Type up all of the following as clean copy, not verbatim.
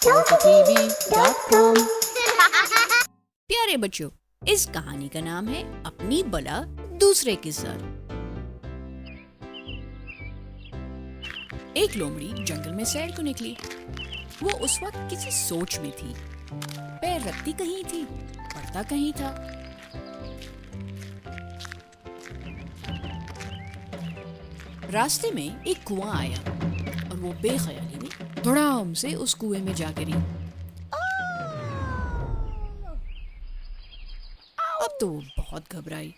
ToffeeTV.com। प्यारे बच्चों, इस कहानी का नाम है अपनी बला दूसरे की सर। एक लोमड़ी जंगल में सैर को निकली। वो उस वक्त किसी सोच में थी। पैर रखती कहीं थी, पड़ता कहीं था। रास्ते में एक कुआं आया और वो बेख्याली में धड़ाम से उस कुएं में जा गिरी। अब तो वो बहुत घबराई,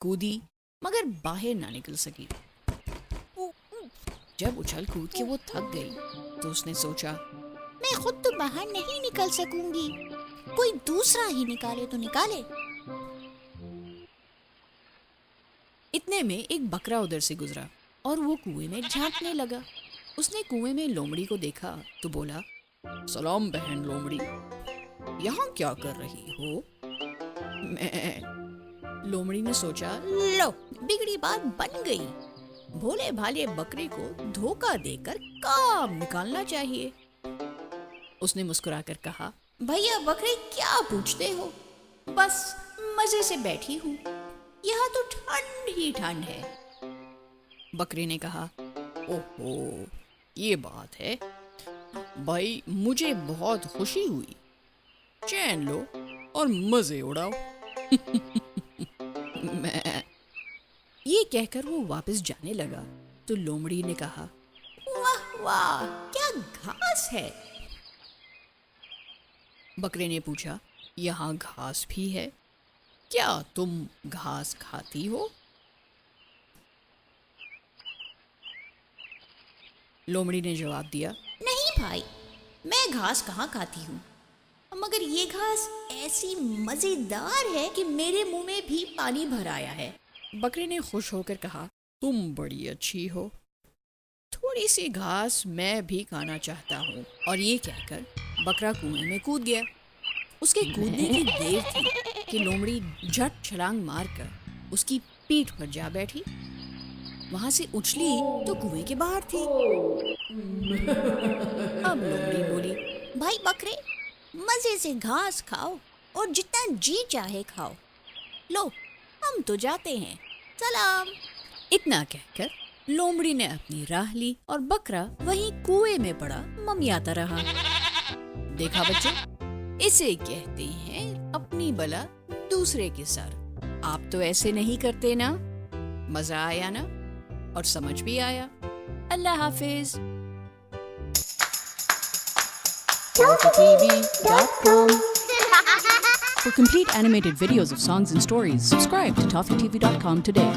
कूदी, मगर बाहर ना निकल सकी। जब उछल कूद के वो थक गई तो उसने सोचा, मैं खुद तो बाहर नहीं निकल सकूंगी, कोई दूसरा ही निकाले तो निकाले। इतने में एक बकरा उधर से गुजरा और वो कुएं में झांकने लगा। उसने कुएं में लोमड़ी को देखा तो बोला, सलाम बहन लोमड़ी, यहाँ क्या कर रही हो? मैं लोमड़ी ने सोचा, लो बिगड़ी बात बन गई। भोले भाले बकरे को धोखा देकर काम निकालना चाहिए। उसने मुस्कुराकर कहा, भैया बकरे क्या पूछते हो, बस मजे से बैठी हूँ, यहाँ तो ठंड ही ठंड है। बकरे ने कहा, ओहो ये बात है भाई, मुझे बहुत खुशी हुई, चैन लो और मजे उड़ाओ। मैं ये कहकर वो वापस जाने लगा तो लोमड़ी ने कहा, वाह वाह क्या घास है। बकरे ने पूछा, यहाँ घास भी है, क्या तुम घास खाती हो? लोमड़ी ने जवाब दिया, नहीं भाई, मैं घास कहाँ खाती हूँ, मगर ये घास ऐसी मजेदार है कि मेरे मुंह में भी पानी भर आया है। बकरे ने खुश होकर कहा, तुम बड़ी अच्छी हो, थोड़ी सी घास मैं भी खाना चाहता हूँ। और ये कहकर बकरा कुएं में कूद गया। उसके कूदने की देर थी कि लोमड़ी झट छलांग मारकर उसकी पीठ पर जा बैठी। वहां से उछली तो कुएं के बाहर थी। अब लोमड़ी बोली, भाई बकरे, मजे से घास खाओ और जितना जी चाहे खाओ, लो हम तो जाते हैं, सलाम। इतना कहकर लोमड़ी ने अपनी राह ली और बकरा वहीं कुएं में पड़ा ममियाता रहा। देखा बच्चों, इसे कहते हैं अपनी बला दूसरे के सर। आप तो ऐसे नहीं करते ना? मजा आया ना? और समझ भी आया। अल्लाह हाफिज। ToffeeTV.com। For complete animated videos of songs and stories, subscribe to ToffeeTV.com today.